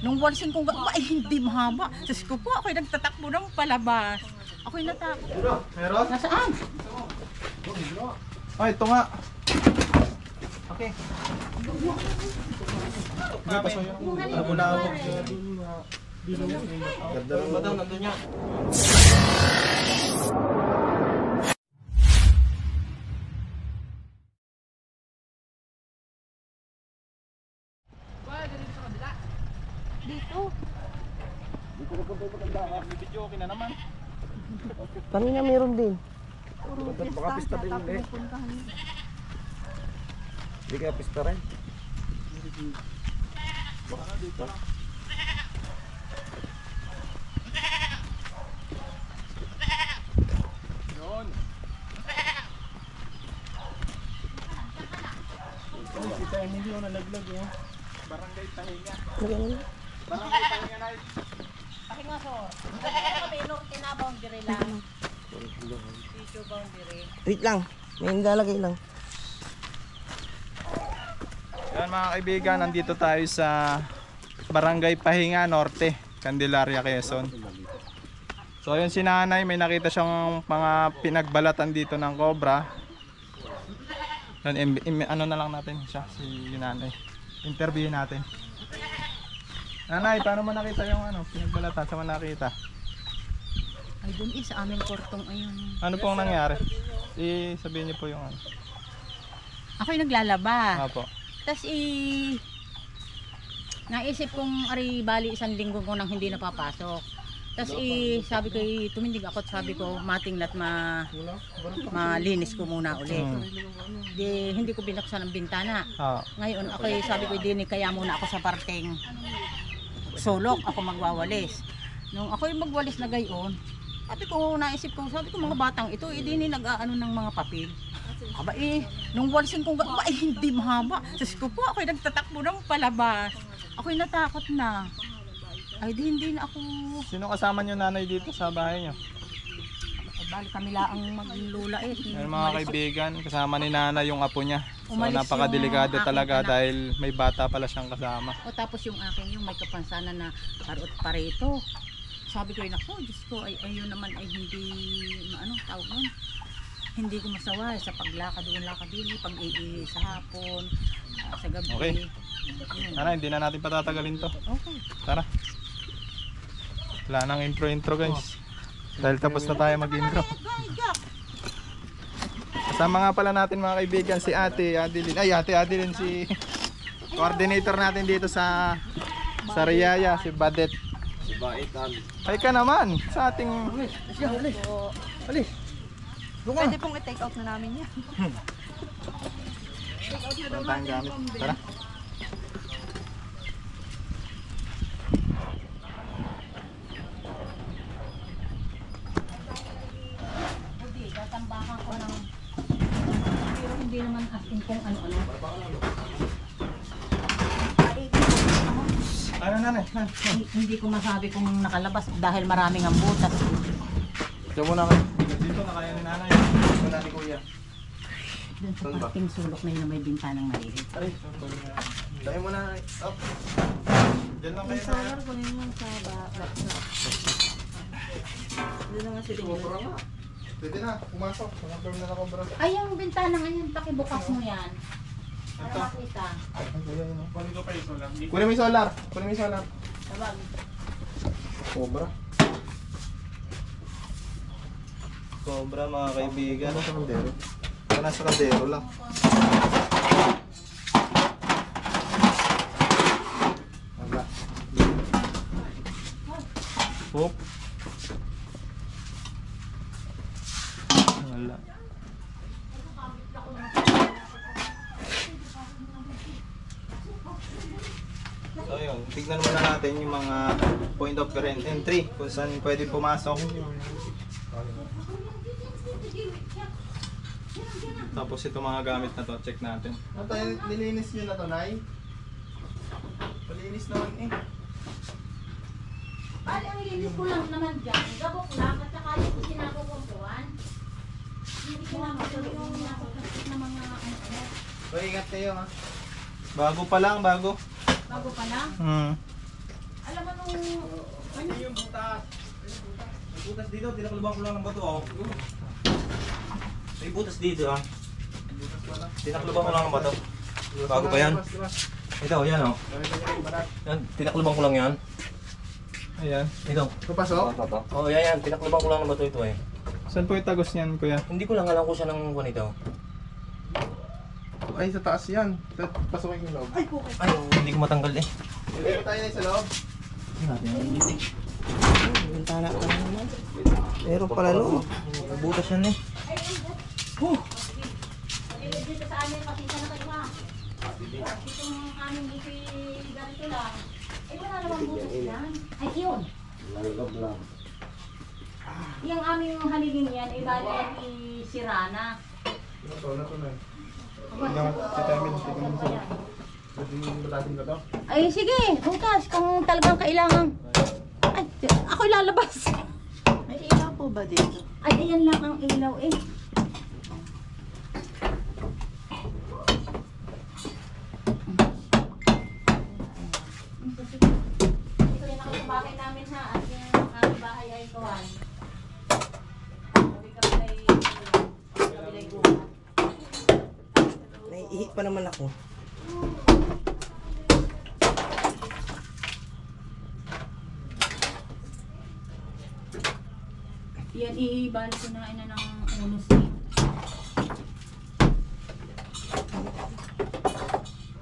nung walsing kong hindi mahaba. Diyos ko po, ako'y nagtatakbo ng palabas. Ako'y natakot. Meron? Nasaan? Ay, ito nga. Okay. Hindi pa sa'yo. Abulawag. Ganda rin ba daw? Nandun niya. Dito. Dito na punta yung pagkanda. May video okay na naman. Kanina meron din. Baka pista din eh. Hindi kaya pista rin. Baka dito. Yun. Si Tayo Emilio nalaglag yun. Barangay Pahinga. Barangay Pahinga na. Pahinga so. Kami boundary lang. Issue boundary. Wait lang. May nilalagay lang. Yan mga kaibigan, nandito tayo sa Barangay Pahinga Norte, Candelaria, Quezon. So ayun si nanay, may nakita siyang mga pinagbalatan dito ng cobra. Ano na lang natin siya, si nanay. Interview natin. Nanay, paano mo nakita yung pinagbalatan? Saan mo nakita? Ay dun sa aming kortong ayun. Ano pong nangyari? Sabihin niyo po yung Ako'y naglalaba. Apo. Tapos naisip kong bali isang linggo ko nang hindi napapasok. Tapos sabi ko tumindig ako at sabi ko matinglat malinis ko muna ulit. Di hindi ko binuksan ang bintana. Ngayon ako sabi ko di kaya muna ako sa parteng sulok ako magwawalis. Nung ako magwalis na gayon, naisip ko sabi ko mga batang ito hindi nag-aano ng mga papel. Aba nung walsing kong hindi mahaba. Diyos ko po, ako'y nagtatakbo ng palabas. Ako'y natakot na. Ay hindi na ako. Sino kasama niyo nanay dito sa bahay niyo? Bali kami laang maglula Yung mga kaibigan, kasama ni nanay yung apo niya. So Umalis napakadelikado yung talaga aking dahil may bata pala siyang kasama. O tapos yung akin yung may kapansanan na parot pareto. Sabi ko nako, Diyos ko ayun naman ay hindi tawag nun. Hindi ko masawa sa paglakad doon din, pag-iihi sa hapon, sa gabi. Okay. Nanay, hindi na natin patatagalin to. Okay. Tara. Wala nang intro guys. Dahil tapos na tayo mag-intro. Kasama nga pala natin mga kaibigan si Ate Adeline. Ay, Ate Adeline, si coordinator natin dito sa Riyaya, si Badet. Si Baitan. Ay ka naman sa ating... Alis. Pwede pong i-take out na namin yan. Take out na naman yung pambili. Tara. Tatambakan ko ng pero hindi naman asking kung ano-ano. Ano nanay? Hindi ko masabi kung nakalabas dahil maraming ang butas. Diyan muna kayo. Dito na kaya ni nanay. Dito na ni kuya. Doon sa parting sulok na yun na may bintanang maliit. Aray, tayo muna nanay. Up. Diyan lang kayo na. Ko na yung sa back. Doon na nga si Cobra nga. Pwede na, pumasok. Pumasok na cobra. Ay, yung bintana ngayon, pakibukas mo yan. Para Ito. makita. Kunin mo yung solar. Tabag. Cobra. Cobra mga kaibigan. Nasa kaldero. Nasa kaldero lang. Wala. Hop. Wala. So yun, tignan muna natin yung mga point of entry kung saan pwede pumasok. Tapos ito mga gamit na to, check natin. Ano tayo, nilinis nyo na to, Nay? Malinis naman eh. Bali, ang linis ko lang naman dyan. Gabok lang at saka yung sinakukumpuan. Hindi ko lang yung nakakasip na mga So ingat kayo ha. Bago pa lang, bago. bago pa lang. Hindi yung butas. May butas dito, tinakalabang ko lang ng bato oh. May butas dito ah. Tinakalabang ko lang ng bato. Bago pa yan. Ito, yan oh. Yan, tinakalabang ko lang yan. Ayan. Ito. Papasok? Oh, yan. Tinakalabang ko lang ng bato ito eh. Saan po yung tagos niyan, kuya? Hindi ko lang alam ko siya ng kuwan ito. Ay, sa taas yan. Pasukin yung loob. Ay, hindi ko matanggal eh. Ilagay tayo na sa loob. Bintana ka na naman. Meron pala loob. May butas yan eh. Dito sa amin, pasensya na kayo ha. Itong aming busi ganito lang. Eh wala namang butas yan. Ay yun. Yung aming haligin yan, eh bali yan isira na. Ito na. Determine. Tignan mo sa loob. Pwede yung batasin ko to. Ay sige, bukas kung talagang kailangan. Ay, ako lalabas. May ilaw po ba dito? Ay, ayan lang ang ilaw eh. Ito rin ako sa bahay namin ha. At yung aming bahay ay kawan. Kabilay gubat. Naiihi pa naman ako. Yan, ibalik ko na ina ng unos eh.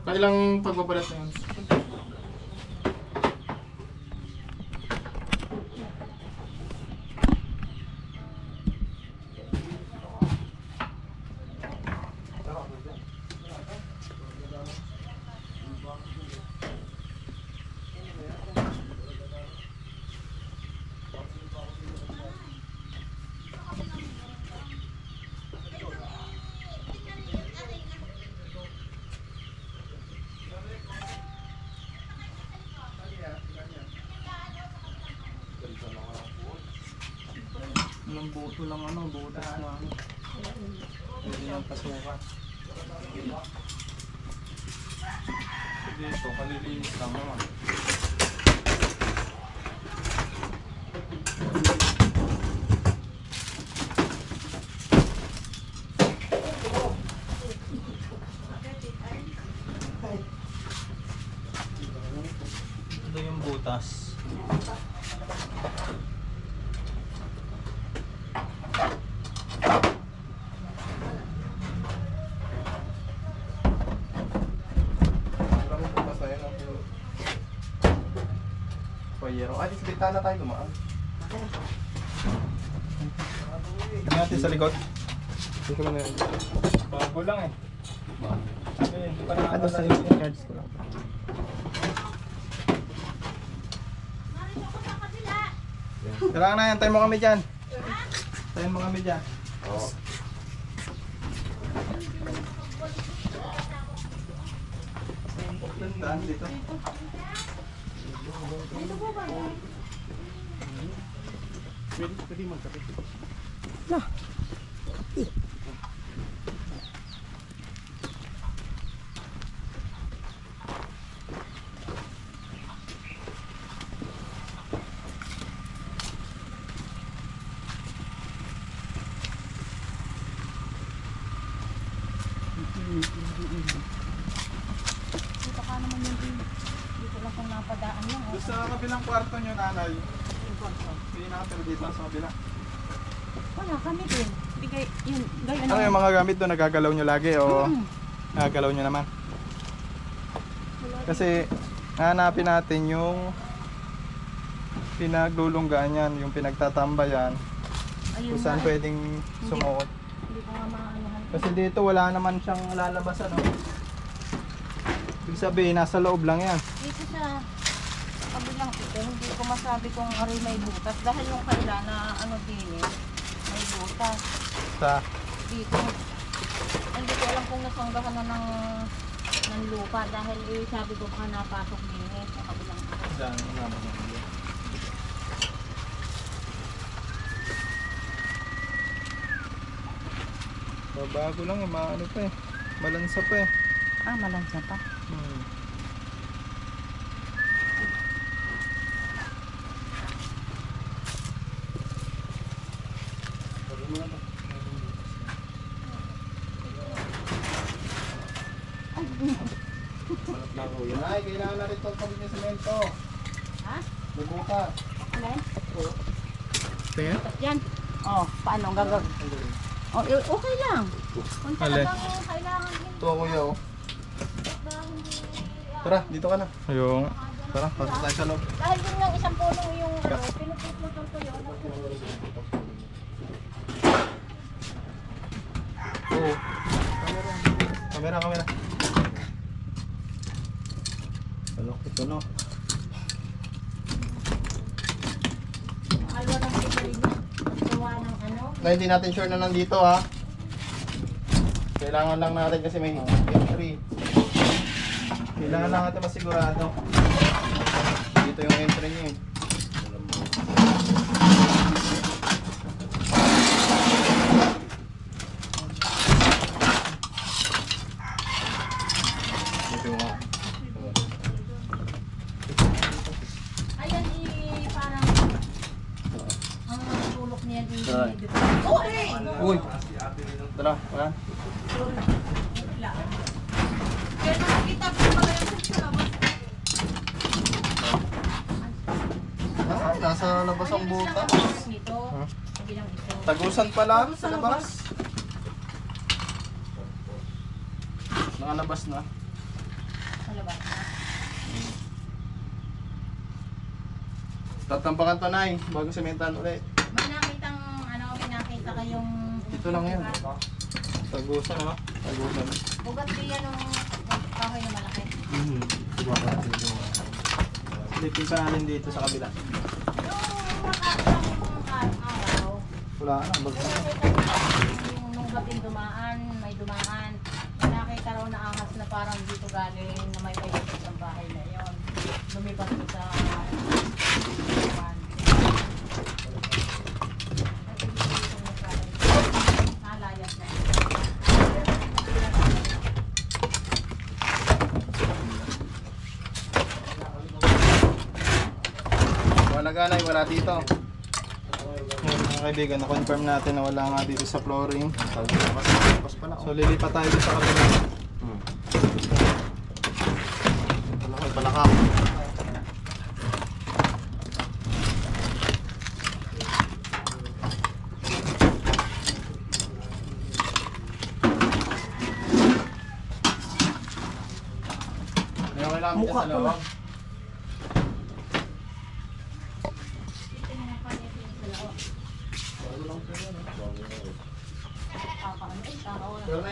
Kailang pagpapalit na yun? Walang buto lang butas lang. Pwede yung pasukan. Dito, kalilinis lang naman. Ito yung butas. Payero. Ay, sa bitana tayo dumaan. Tignan natin sa likod. Hindi ko na yan. Bago lang eh. Hindi pa Ano sa nakakalasin. cards ko lang. Kailangan na yan, tayo mo kami dyan. Tayo mo kami dyan. Oo. Daan dito. Pwede magkapit. Dito ka naman yun din. Dito lang kung napadaan lang. Doon sa kabilang kwarto nyo, nanay. Hindi nakatira dito lang sa kabila. Wala kami din. Bigay, yun, gayon Ano yung mga gamit doon? Nagagalaw nyo lagi o nagagalaw nyo naman? Kasi hanapin natin yung pinaglulunggaan yan, yung pinagtatambayan, Ayun kung saan nga, pwedeng sumuot. Hindi ko nga maanohan. Kasi dito wala naman siyang lalabasan. No? Ibig sabihin, nasa loob lang yan. Dito sa kabilang ito, hindi ko masabi kung aray may butas. Dahil yung kaila na ano din eh, may butas. Sa, Dito. Hindi ko alam kung nasanggahan na ng lupa. Dahil sabi ko baka napasok din eh, sa kabilang ito. dyan, naman yan. Bago lang eh, maano pa eh. Malansa pa eh. Ah, malansa pa. kailangan na rin itong pabig ng semento. Ha? Bubuka. Alin? Tingin? Tapos yan. Oh, paano ang gagawin? Oh, okay lang. Kung Alin? talagang kailangan din. Ito kuya oh. Tara, dito ka na. Ayun. Tara, pasok tayo sa loob. Dahil din yung isang pulong yung pinuputol ko yun. Oo. Kamera. Ano? Ito no. Alwa ng pipili niya. Gawa ng ano. Na hindi natin sure na nandito ha. Kailangan lang natin kasi may entry. Kailangan lang natin masigurado. Dito yung entry niya eh. Dito yung Ayan parang ang tulok niya din. Ay. Uy! Tara, wala. Kaya nakikita ko ba yan sa labas? Nasa labas ang buta. Ito, bilang ito. Tagusan pala sa labas. Nakalabas na. Sa labas. Tatambakan to na bago sementan ulit. May nakitang, may nakita kayong... Ito lang yan. Tagusan ha? Tagusan. Bugat diyan nung kahoy na malaki. Silipin pa natin dito sa kabila. Nung nakakang araw, Wala na, bagsak. nung gating dumaan, may dumaan. Nakita raw na ahas na parang dito galing na may payapit ng bahay na yon. Lumipas ko sa nalayas na. Wala ganay, wala dito. Ngayon mga kaibigan, na-confirm natin na wala nga dito sa flooring. So lilipat tayo dito sa kabila. Wala ko, balakak. May okay lang dyan sa loob. Pero na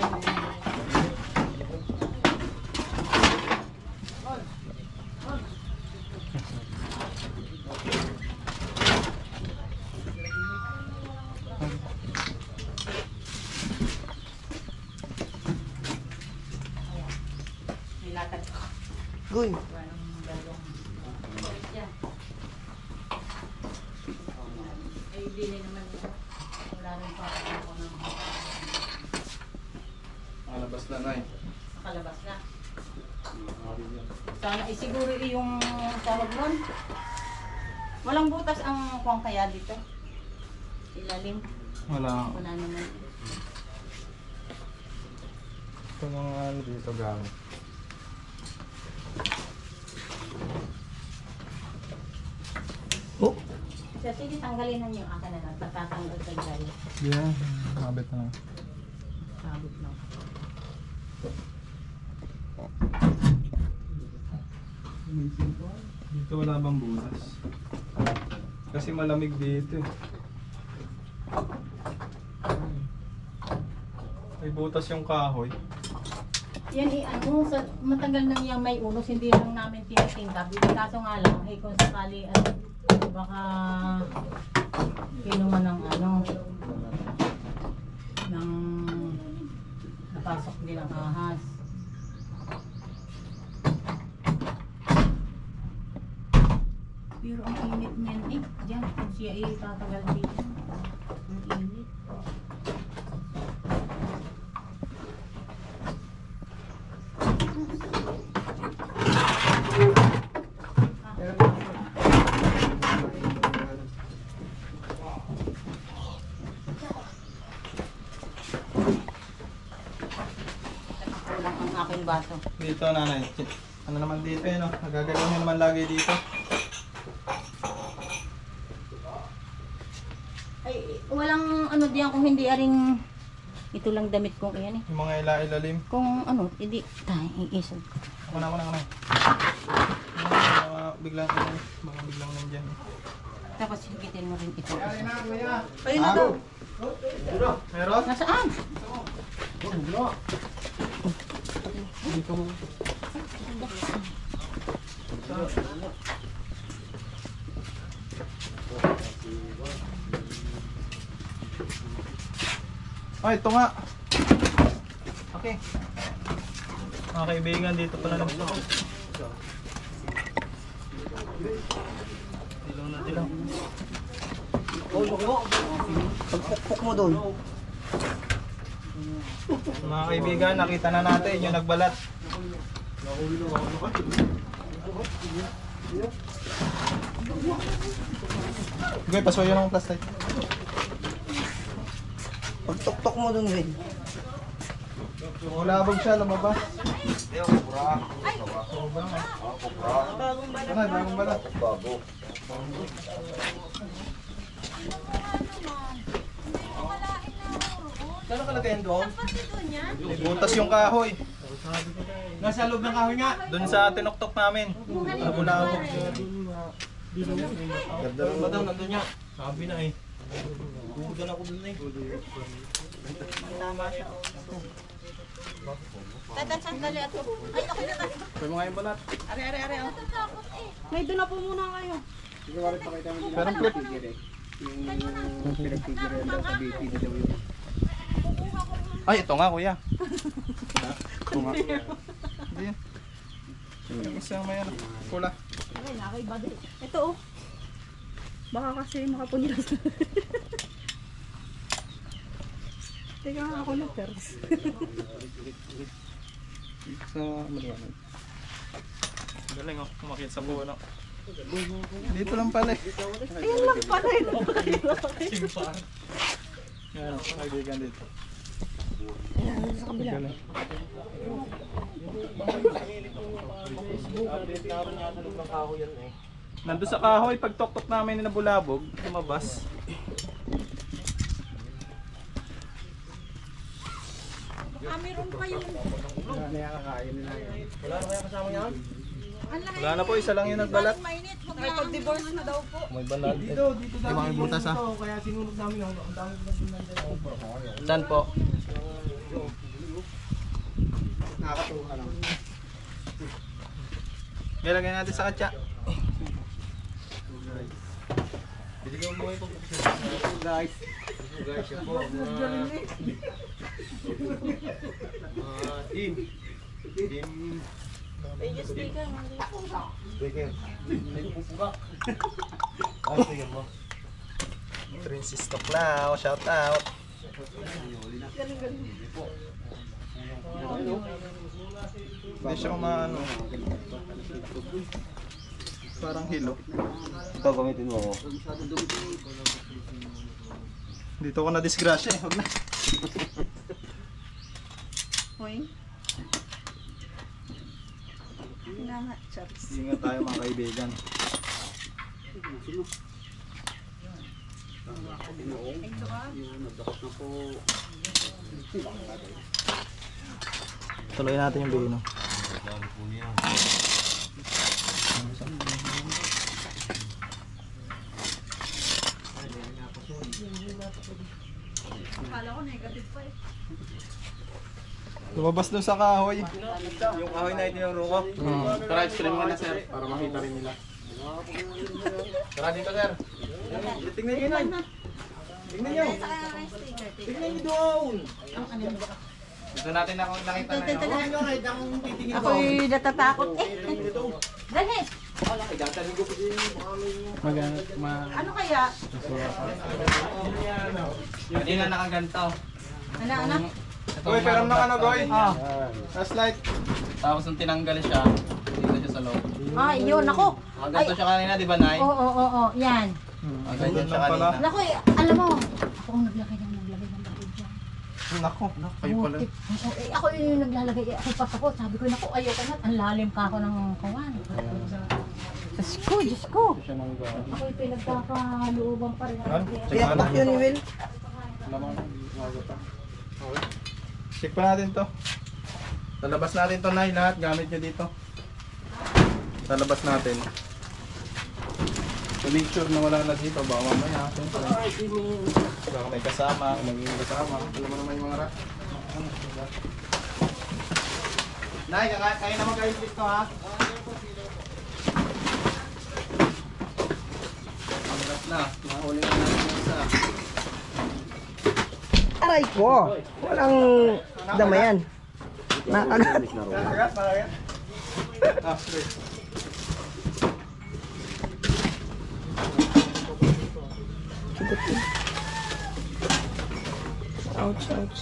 Nilatag ko. Goy. Eh, bili naman ito. Wala rin pa ako ng Malabas na na nakalabas na. Sana siguro yung tawag nun. Walang butas ang kuwang kaya dito. Ilalim. Wala. Wala naman. Ito mga ano dito gamit. Oh, So, sige, tanggalin na yung akin na lang. Patatanggal ka dyan. Yeah, mabit na. Sabit na. Dito wala bang butas? Kasi malamig dito eh. May butas yung kahoy. Yan sa matagal nang yung may unos, hindi lang namin tinatingkap. Kaso nga lang, kung sakali, baka kinuman ng ng napasok din ang ahas. Pero ang init niyan diyan kung siya tatagal dito. Ang init. Kulang ang aking baso. Dito nanay, Ano naman dito eh, no? Nagagalaw nyo naman lagi dito. Ay, walang ano diyan kung hindi aring ito lang damit kong iyan eh. Yung mga ila-ilalim. Kung ano, hindi tayo iisog. Ako na. Biglang nandyan. Tapos higitin mo rin ito. Ayun na daw. Meron? Nasaan? Ay, ito nga. Okay. Mga kaibigan, dito pala lang ito. Dilaw. Pagpukpuk mo doon. Mga kaibigan, nakita na natin yung nagbalat. Okay, pasuyo ng plastic. Pagtuktok mo doon, Will. Ulabog siya, lumabas. Bagong balat. Saan nakalagay yan doon? Butas yung kahoy. Nasa loob ng kahoy nga. Doon sa tinuktok namin. Ulabog. Ba daw, nandun niya. Sabi na eh. Budan ako doon eh. Tatan, sandali ato. Ay, okay na. Sabi mo nga yung balat. Are. May doon na po muna kayo. Pero clip. Ay, ito nga kuya. Ito nga. Hindi yan. Isama yan. Pula. Ay, nakaiba din. Ito oh. Baka kasi makapunlas. Teka nga ako na first. Sa maliwanag. Galing oh, kumakit sa puno. Dito lang pala eh. Ayun lang pala yun. Yan, kaibigan dito. Ayan, sa kabila. Galing. Nandun sa kahoy, pag tok-tok namin na bulabog, lumabas. Meron pa yun. Wala na kaya kasama yan? Wala na po, isa lang yung nagbalat. Mainit. Pag-divorce na daw po. May balat. Dito daw. Mga butas ha. Kaya sinunog namin yung ang dami ko nandun. Saan po? Nakakatuwa lang. Ilagay natin sa katsa. Binigyan mo ito. Guys. Guys, yan po. Team. Speaker. Speaker. May pupuga. Ay, speaker mo. Princess Toklao, shout out. Hindi siya umaano. Parang hilo. Ito gamitin mo ako. Dito ko na disgrasya eh. Huwag na. Hoy. Nga, Charles. Ingat tayo mga kaibigan. Tuloy natin yung bino. Lumabas dun sa kahoy. Yung kahoy na itinuro ko. Tara, stream mo na sir, para makita rin nila. Tara dito sir. Tingnan nyo na. Tingnan nyo. Tingnan nyo doon. Dito natin ako nakita na yun. Huwag nyo kahit akong titingin ko. Ako'y natatakot eh. Dali. Ay, datanin ko po din. Ano kaya? Hindi na nakaganto. Ano? Goy, pero na ano, Goy? Oh. Last light. Tapos nung tinanggal siya, dito siya sa loob. Ah, yun. Ako. Nakaganto siya kanina, di ba Nay? Oo. Yan. Nakaganto siya Ganun pala. kanina. Naku, alam mo. Ako ang naglagay ng bagay dyan. Nako, kayo pala. Ako yung naglalagay, ako pasakot. Sabi ko, naku, ayoko na. Ang lalim ka ako ng kawan. Diyos ko. Ako yung pinagkakalooban pa rin. Check pa yun, Will. Check pa natin to. Lalabas natin to, Nay, lahat. Gamit nyo dito. Lalabas natin. So make sure na wala na dito. Baka mamaya. Baka may kasama. Magiging kasama. Alam mo naman yung mga rat. Nay, kayo naman kayo dito, ha? Ang na. Mahuli na natin yung isa. Aray ko! Walang damayan. Nakagat. Nakagat. Ah, straight. Ouch, ouch.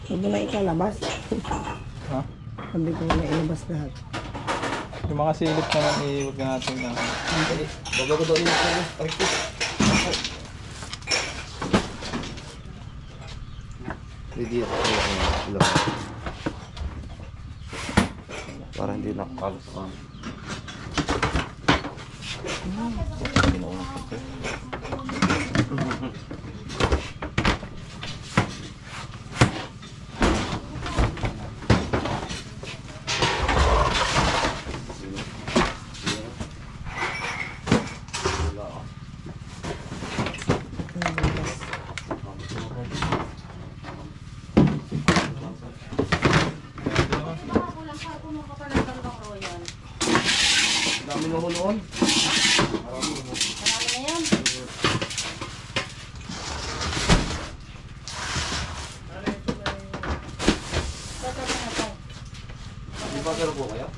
Sabi na ikalabas. Ha? Sabi ko na ilabas lahat. Yung mga silip naman, iiwag na natin na. Bago ko doon yung aray ko. Hindi ako para hindi nakakalos ka. Dami mo noon. Marami na yan. Di ba pero po kayo?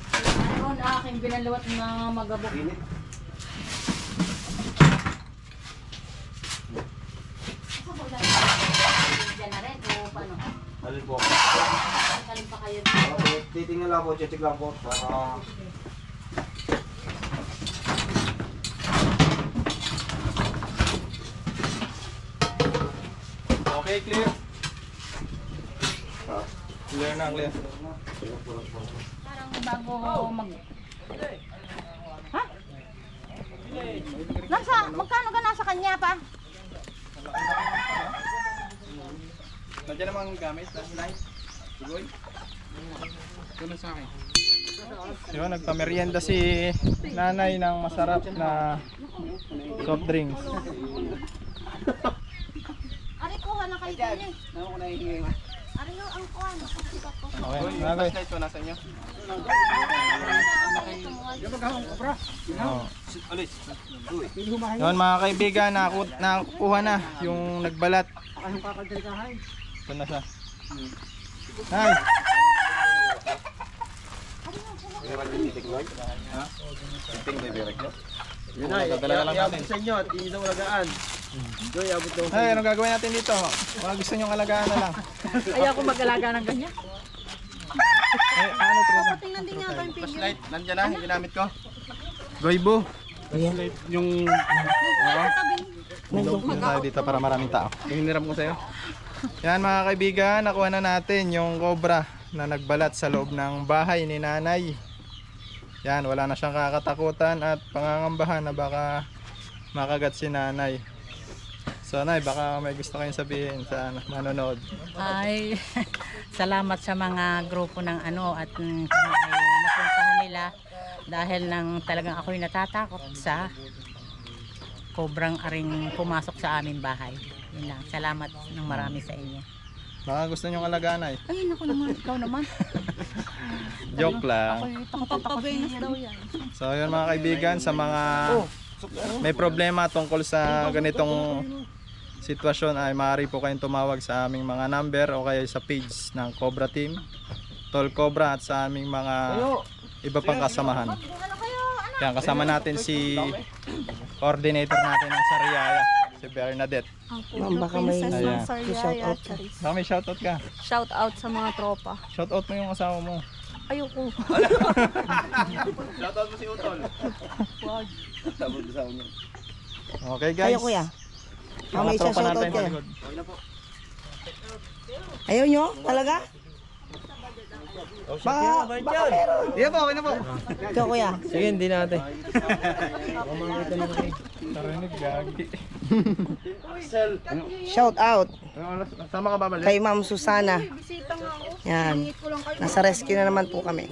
Ano na aking binalawat na magabok. Init. Diyan na rin o paano? Alin po? Kalim pa kayo. Titingnan lang po, check lang po. Para Okay, clear. Clear na, clear. Parang bago mag... Ha? Nasa, magkano ka nasa kanya pa? Nandiyan namang gamit, Nay. Sigoy. Tulong sa akin. Yun, nagpamerienda si nanay ng masarap na soft drinks. Ari, kuha na kayo dyan eh. Ari, ang kuha na. Okay, nanay. Ito nasa inyo. Oh. Yun mga kaibigan, nakuha na yung nagbalat. Ito na siya. Nay! Yun na, iabot sa inyo at hindi daw alagaan. Joy, abot daw. Ay, anong gagawin natin dito? Mga gusto nyo alagaan na lang. Ayaw ko mag-alaga ng ganyan. Ay, ano ito? Tingnan din nga ba yung figure? Flashlight, nandiyan na, yung ginamit ko. Goibo. Yung Punta tayo dito para maraming tao. hiniram ko sa'yo. Yan mga kaibigan, nakuha na natin yung cobra na nagbalat sa loob ng bahay ni nanay. Yan, wala na siyang kakatakutan at pangangambahan na baka makagat si nanay. So nay, baka may gusto kayong sabihin sa manonood. Ay, salamat sa mga grupo ng ano at kung ay napuntahan nila dahil nang talagang ako'y natatakot sa kobrang aring pumasok sa aming bahay. Yun lang, salamat ng marami sa inyo. Baka gusto nyo alagaan ay. Ay, naku naman, ikaw naman. Joke lang. Takot daw yan. So yun mga kaibigan, sa mga may problema tungkol sa ganitong sitwasyon ay maaari po kayong tumawag sa aming mga number o kaya sa page ng Cobra Team, Tol Cobra at sa aming mga iba pang kasamahan. Yan, kasama natin si coordinator natin ng Sariaya, si Bernadette. Ma'am, baka may Ayan. shout out. Baka may shoutout ka. Shout out sa mga tropa. Shoutout mo yung asawa mo. Ayoko. Shoutout mo si Utol. Okay guys. Ayaw kuya. Mga May isa tropa shoutout natin sa kayo. likod. Ayaw nyo? Talaga? Baka meron. Iya po, okay na po. Ikaw kuya. Sige, hindi natin. Narinig, gagi. Shout out Sama ka babalik? kay Ma'am Susana. Yan. Nasa rescue na naman po kami.